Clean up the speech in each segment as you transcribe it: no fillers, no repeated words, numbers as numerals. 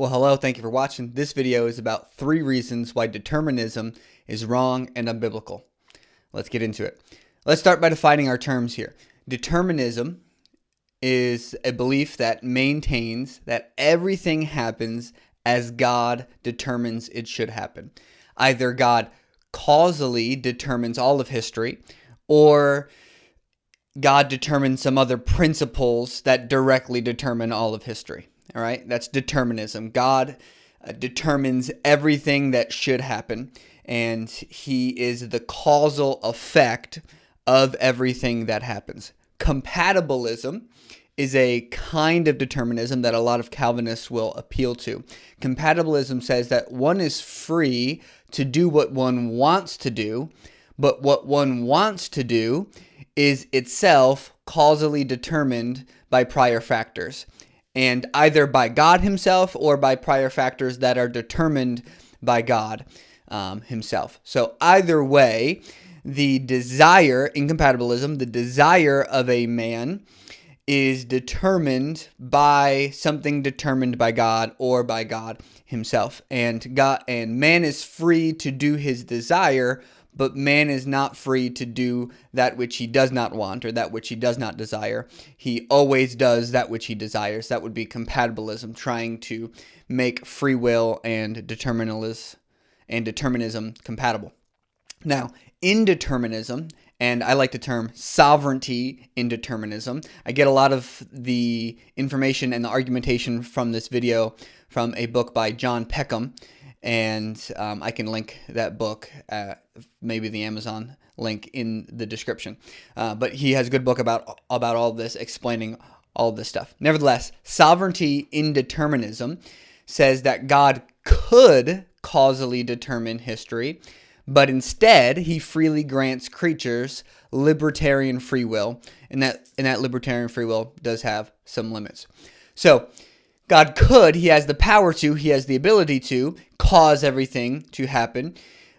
Well, hello, thank you for watching. This video is about 3 reasons why determinism is wrong and unbiblical. Let's get into it. Let's start by defining our terms here. Determinism is a belief that maintains that everything happens as God determines it should happen. Either God causally determines all of history, or God determines some other principles that directly determine all of history. All right, that's determinism. God determines everything that should happen, and He is the causal effect of everything that happens. Compatibilism is a kind of determinism that a lot of Calvinists will appeal to. Compatibilism says that one is free to do what one wants to do, but what one wants to do is itself causally determined by prior factors, and either by God Himself or by prior factors that are determined by God Himself. So either way, the desire, in compatibilism, the desire of a man is determined by something determined by God or by God Himself. And man is free to do his desire, but man is not free to do that which he does not want or that which he does not desire. He always does that which he desires. That would be compatibilism, trying to make free will and determinism compatible. Now, indeterminism, and I like the term sovereignty indeterminism. I get a lot of the information and the argumentation from this video from a book by John Peckham, and I can link that book, maybe the Amazon link in the description. But he has a good book about all this, explaining all this stuff. Nevertheless, sovereignty indeterminism says that God could causally determine history, but instead He freely grants creatures libertarian free will, and that libertarian free will does have some limits. So God could, He has the power to, He has the ability to cause everything to happen,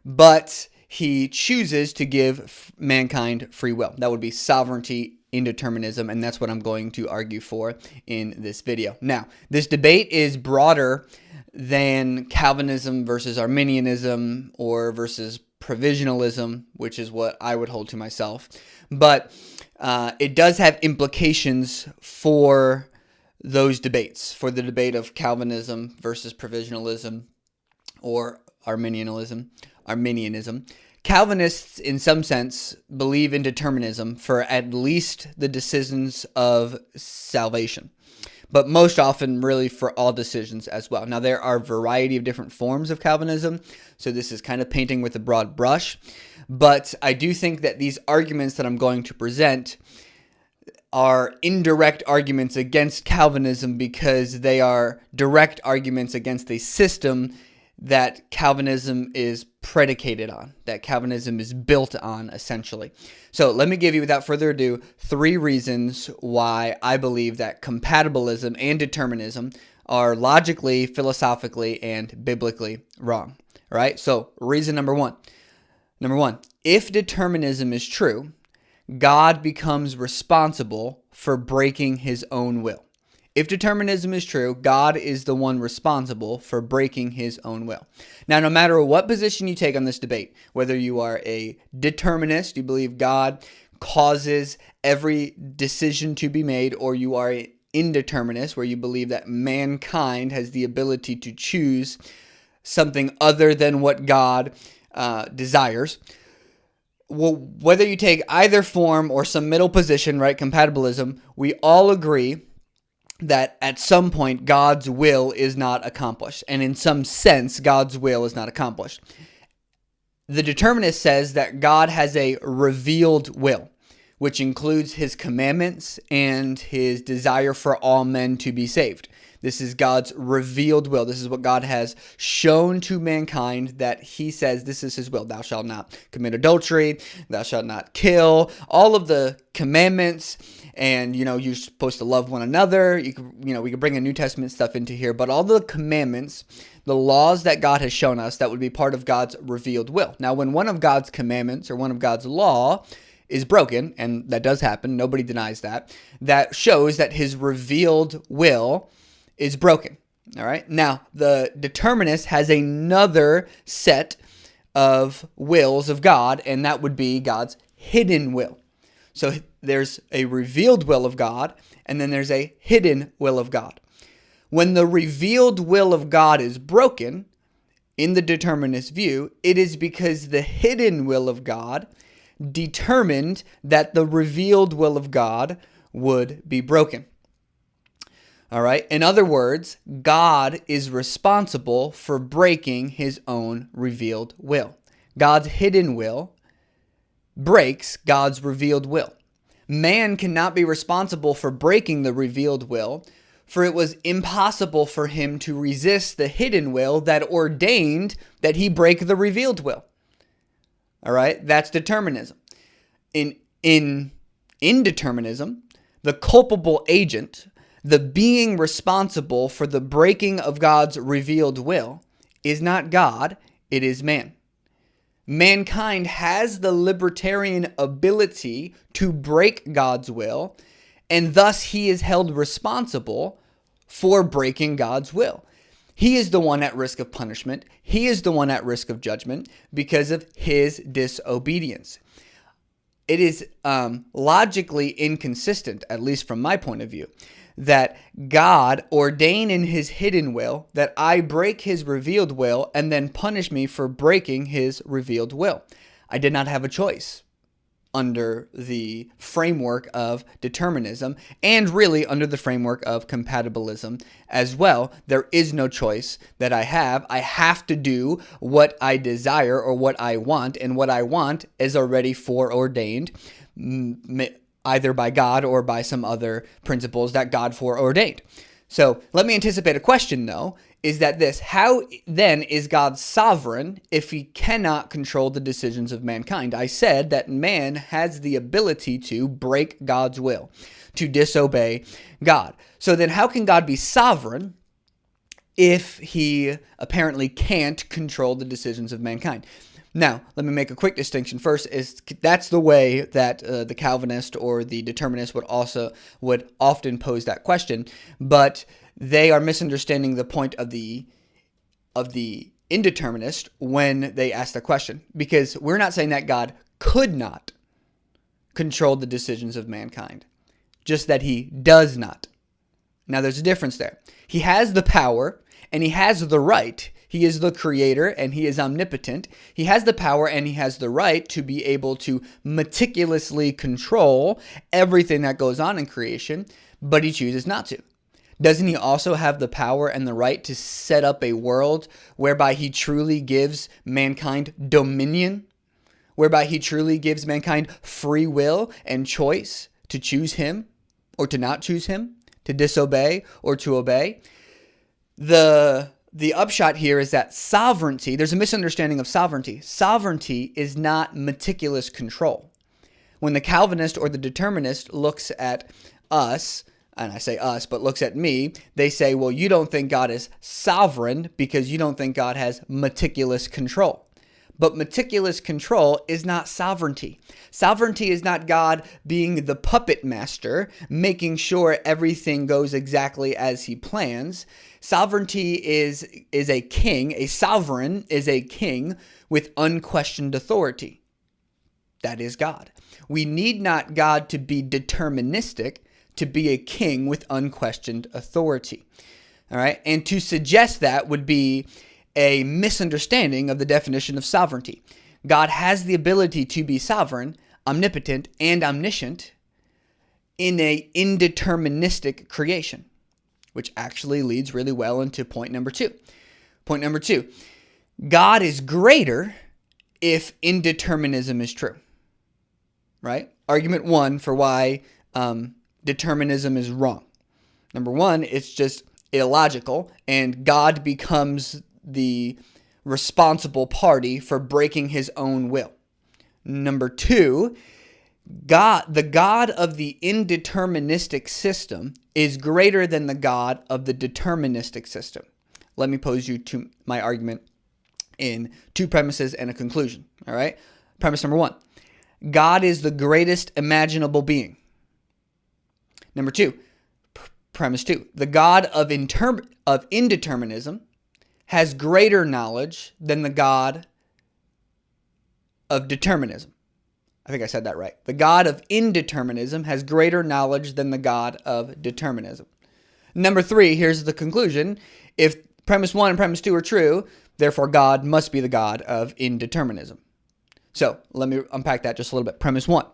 but He chooses to give mankind free will. That would be sovereignty indeterminism, and that's what I'm going to argue for in this video. Now, this debate is broader than Calvinism versus Arminianism or versus provisionalism, which is what I would hold to myself. But it does have implications for those debates, for the debate of Calvinism versus provisionalism or Arminianism. Calvinists, in some sense, believe in determinism for at least the decisions of salvation, but most often really for all decisions as well. Now, there are a variety of different forms of Calvinism, so this is kind of painting with a broad brush, but I do think that these arguments that I'm going to present are indirect arguments against Calvinism because they are direct arguments against a system that Calvinism is predicated on, that Calvinism is built on, essentially. So let me give you, without further ado, 3 reasons why I believe that compatibilism and determinism are logically, philosophically, and biblically wrong. All right? So reason number one. If determinism is true, God becomes responsible for breaking His own will. If determinism is true, God is the one responsible for breaking His own will. Now, no matter what position you take on this debate, whether you are a determinist, you believe God causes every decision to be made, or you are an indeterminist, where you believe that mankind has the ability to choose something other than what God desires, well, whether you take either form or some middle position, right, compatibilism, we all agree that at some point God's will is not accomplished. And in some sense, God's will is not accomplished. The determinist says that God has a revealed will, which includes His commandments and His desire for all men to be saved. This is God's revealed will. This is what God has shown to mankind, that He says this is His will. Thou shalt not commit adultery. Thou shalt not kill. All of the commandments, and you're supposed to love one another. We could bring a New Testament stuff into here, but all the commandments, the laws that God has shown us, that would be part of God's revealed will. Now, when one of God's commandments or one of God's law is broken, and that does happen, nobody denies that, that shows that His revealed will is broken. All right. Now, the determinist has another set of wills of God, and that would be God's hidden will. So there's a revealed will of God, and then there's a hidden will of God. When the revealed will of God is broken, in the determinist view, it is because the hidden will of God determined that the revealed will of God would be broken. All right. In other words, God is responsible for breaking his own revealed will. God's hidden will breaks God's revealed will. Man cannot be responsible for breaking the revealed will, for it was impossible for him to resist the hidden will that ordained that he break the revealed will. All right. That's determinism. In indeterminism, the culpable agent, the being responsible for the breaking of God's revealed will, is not God, it is man. Mankind has the libertarian ability to break God's will, and thus he is held responsible for breaking God's will. He is the one at risk of punishment. He is the one at risk of judgment because of his disobedience. It is logically inconsistent, at least from my point of view, that God ordain in his hidden will that I break his revealed will and then punish me for breaking his revealed will. I did not have a choice under the framework of determinism, and really under the framework of compatibilism as well. There is no choice that I have. I have to do what I desire or what I want, and what I want is already foreordained, either by God or by some other principles that God foreordained. So let me anticipate a question, though, is that this: how then is God sovereign if he cannot control the decisions of mankind? I said that man has the ability to break God's will, to disobey God. So then how can God be sovereign if he apparently can't control the decisions of mankind? Now, let me make a quick distinction. First, is that's the way that the Calvinist or the determinist would often pose that question, but they are misunderstanding the point of the indeterminist when they ask the question, because we're not saying that God could not control the decisions of mankind, just that he does not. Now, there's a difference there. He has the power and he has the right. He is the creator and he is omnipotent. He has the power and he has the right to be able to meticulously control everything that goes on in creation, but he chooses not to. Doesn't he also have the power and the right to set up a world whereby he truly gives mankind dominion, whereby he truly gives mankind free will and choice to choose him or to not choose him, to disobey or to obey? The upshot here is that sovereignty, there's a misunderstanding of sovereignty. Sovereignty is not meticulous control. When the Calvinist or the determinist looks at us, and I say us, but looks at me, they say, well, you don't think God is sovereign because you don't think God has meticulous control. But meticulous control is not sovereignty. Sovereignty is not God being the puppet master, making sure everything goes exactly as he plans. Sovereignty is a king. A sovereign is a king with unquestioned authority. That is God. We need not God to be deterministic to be a king with unquestioned authority. All right? And to suggest that would be a misunderstanding of the definition of sovereignty. God has the ability to be sovereign, omnipotent, and omniscient in a indeterministic creation, which actually leads really well into point number two. Point number two, God is greater if indeterminism is true, right? Argument one for why determinism is wrong. Number one, it's just illogical, and God becomes the responsible party for breaking his own will. Number two, the God of the indeterministic system is greater than the God of the deterministic system. Let me pose you to my argument in two premises and a conclusion. All right? Premise number one, God is the greatest imaginable being. Number two, premise 2. The God of indeterminism has greater knowledge than the God of determinism. I think I said that right. The God of indeterminism has greater knowledge than the God of determinism. Number 3, here's the conclusion. If premise 1 and premise 2 are true, therefore God must be the God of indeterminism. So let me unpack that just a little bit. Premise 1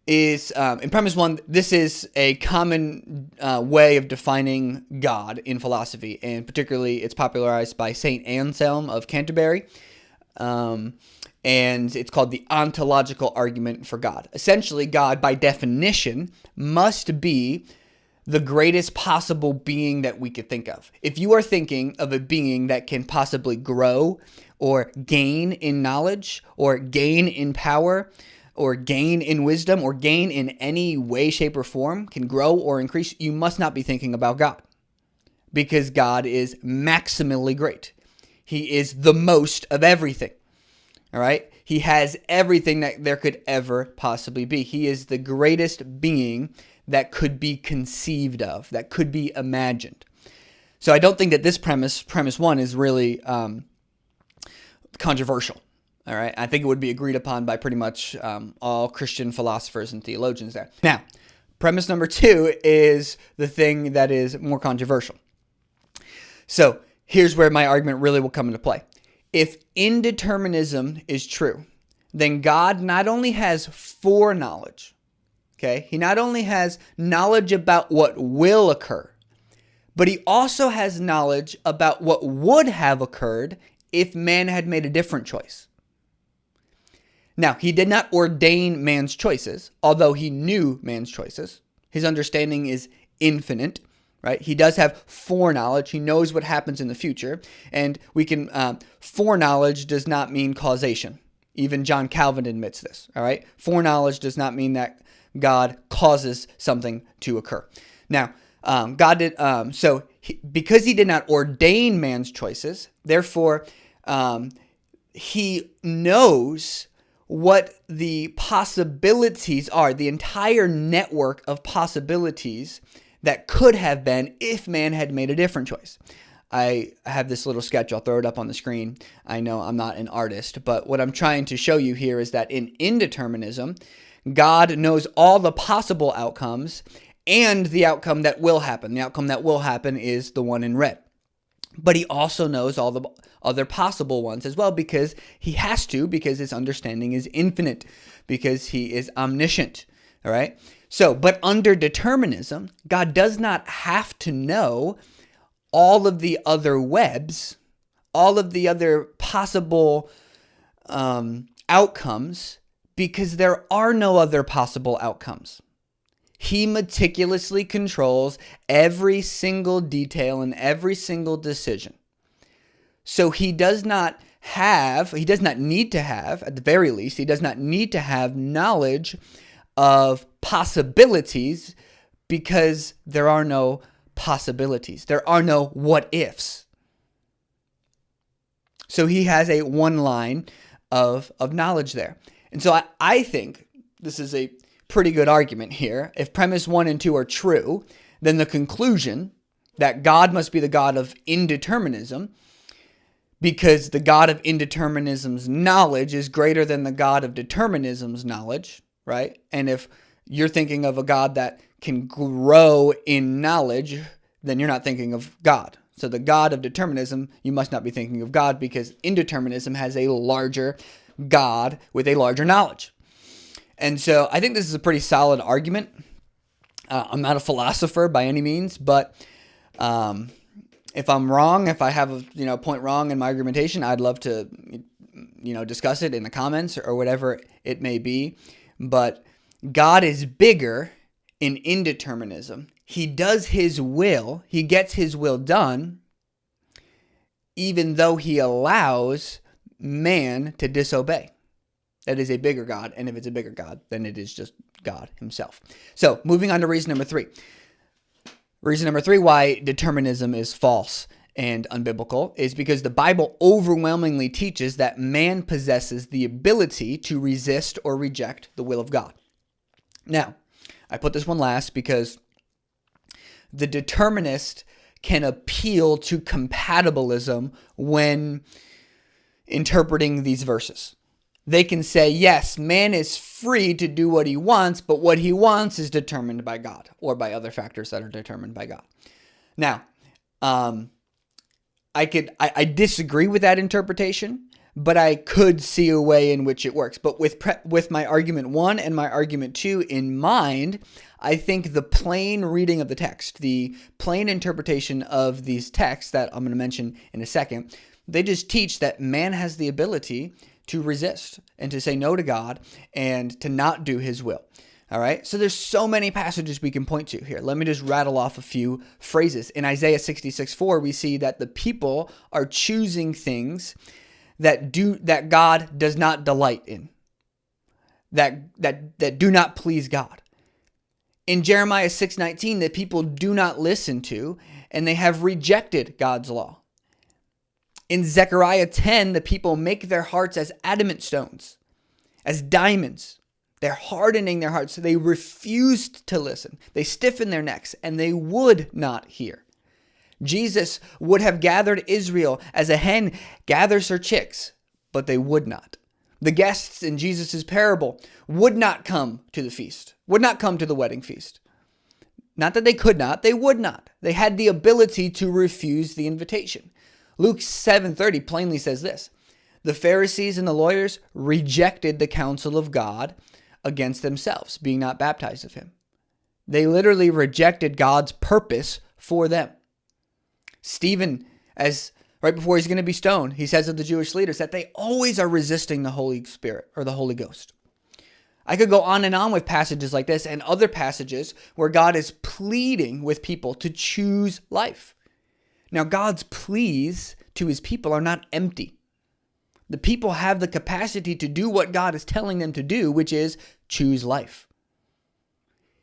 is, in premise 1, this is a common way of defining God in philosophy, and particularly it's popularized by St. Anselm of Canterbury. And it's called the ontological argument for God. Essentially, God, by definition, must be the greatest possible being that we could think of. If you are thinking of a being that can possibly grow or gain in knowledge or gain in power or gain in wisdom or gain in any way, shape, or form, can grow or increase, you must not be thinking about God, because God is maximally great. He is the most of everything. All right? He has everything that there could ever possibly be. He is the greatest being that could be conceived of, that could be imagined. So I don't think that this premise 1, is really controversial. All right? I think it would be agreed upon by pretty much all Christian philosophers and theologians there. Now, premise number 2 is the thing that is more controversial. So here's where my argument really will come into play. If indeterminism is true, then God not only has foreknowledge, okay? He not only has knowledge about what will occur, but he also has knowledge about what would have occurred if man had made a different choice. Now, he did not ordain man's choices, although he knew man's choices. His understanding is infinite. Right? He does have foreknowledge. He knows what happens in the future. And we can, foreknowledge does not mean causation. Even John Calvin admits this. All right? Foreknowledge does not mean that God causes something to occur. Now, God did, because he did not ordain man's choices, therefore, he knows what the possibilities are, the entire network of possibilities that could have been if man had made a different choice. I have this little sketch. I'll throw it up on the screen. I know I'm not an artist, but what I'm trying to show you here is that in indeterminism, God knows all the possible outcomes and the outcome that will happen. The outcome that will happen is the one in red. But he also knows all the other possible ones as well, because he has to, because his understanding is infinite, because he is omniscient. All right? So, but under determinism, God does not have to know all of the other webs, all of the other possible outcomes, because there are no other possible outcomes. He meticulously controls every single detail and every single decision. So he does not need to have, at the very least, he does not need to have knowledge of possibilities, because there are no possibilities. There are no what ifs. So he has a one line of knowledge there. And so I think this is a pretty good argument here. If premise 1 and 2 are true, then the conclusion that God must be the God of indeterminism, because the God of indeterminism's knowledge is greater than the God of determinism's knowledge, right? And if you're thinking of a God that can grow in knowledge, then you're not thinking of God. So the God of determinism, you must not be thinking of God, because indeterminism has a larger God with a larger knowledge. And so I think this is a pretty solid argument. I'm not a philosopher by any means, but if I'm wrong, if I have a point wrong in my argumentation, I'd love to discuss it in the comments or whatever it may be. But God is bigger in indeterminism. He does his will. He gets his will done, even though he allows man to disobey. That is a bigger God. And if it's a bigger God, then it is just God himself. So moving on to reason number 3. Reason number 3 why determinism is false and unbiblical is because the Bible overwhelmingly teaches that man possesses the ability to resist or reject the will of God. Now, I put this one last because the determinist can appeal to compatibilism when interpreting these verses. They can say, yes, man is free to do what he wants, but what he wants is determined by God or by other factors that are determined by God. Now, I disagree with that interpretation, but I could see a way in which it works. But with my argument 1 and my argument 2 in mind, I think the plain reading of the text, the plain interpretation of these texts that I'm going to mention in a second, they just teach that man has the ability to resist and to say no to God and to not do his will. All right. So there's so many passages we can point to here. Let me just rattle off a few phrases. In Isaiah 66:4, we see that the people are choosing things that God does not delight in, that do not please God. In Jeremiah 6:19, the people do not listen to, and they have rejected God's law. In Zechariah 10, the people make their hearts as adamant stones, as diamonds. They're hardening their hearts. So they refused to listen. They stiffened their necks, and they would not hear. Jesus would have gathered Israel as a hen gathers her chicks, but they would not. The guests in Jesus' parable would not come to the feast, would not come to the wedding feast. Not that they could not, they would not. They had the ability to refuse the invitation. Luke 7:30 plainly says this: the Pharisees and the lawyers rejected the counsel of God against themselves, being not baptized of him. They literally rejected God's purpose for them. Stephen, as right before he's going to be stoned, he says of the Jewish leaders that they always are resisting the Holy Spirit or the Holy Ghost. I could go on and on with passages like this and other passages where God is pleading with people to choose life. Now, God's pleas to his people are not empty. The people have the capacity to do what God is telling them to do, which is choose life.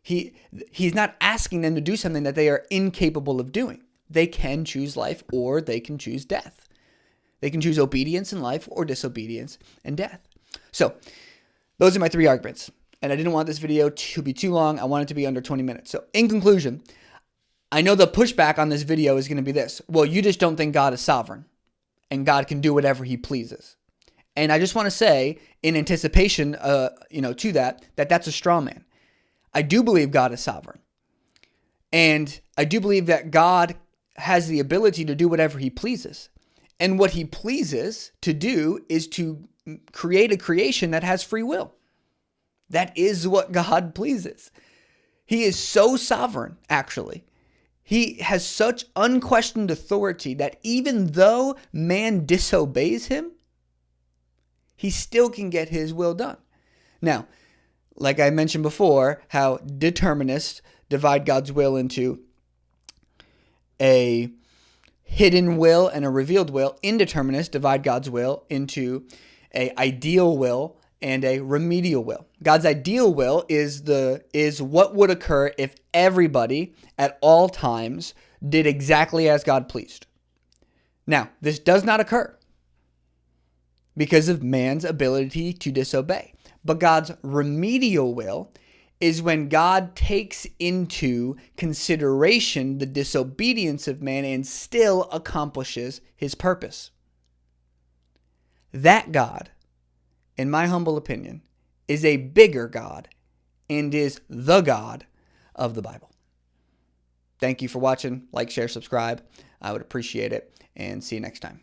He's not asking them to do something that they are incapable of doing. They can choose life or they can choose death. They can choose obedience in life or disobedience and death. So those are my 3 arguments. And I didn't want this video to be too long. I want it to be under 20 minutes. So in conclusion, I know the pushback on this video is going to be this: well, you just don't think God is sovereign and God can do whatever he pleases. And I just want to say, in anticipation, to that's a straw man. I do believe God is sovereign. And I do believe that God has the ability to do whatever he pleases. And what he pleases to do is to create a creation that has free will. That is what God pleases. He is so sovereign, actually. He has such unquestioned authority that even though man disobeys him, he still can get his will done. Now, like I mentioned before, how determinists divide God's will into a hidden will and a revealed will, indeterminists divide God's will into an ideal will and a remedial will. God's ideal will is what would occur if everybody at all times did exactly as God pleased. Now, this does not occur because of man's ability to disobey. But God's remedial will is when God takes into consideration the disobedience of man and still accomplishes his purpose. That God, in my humble opinion, is a bigger God and is the God of the Bible. Thank you for watching. Like, share, subscribe. I would appreciate it, and see you next time.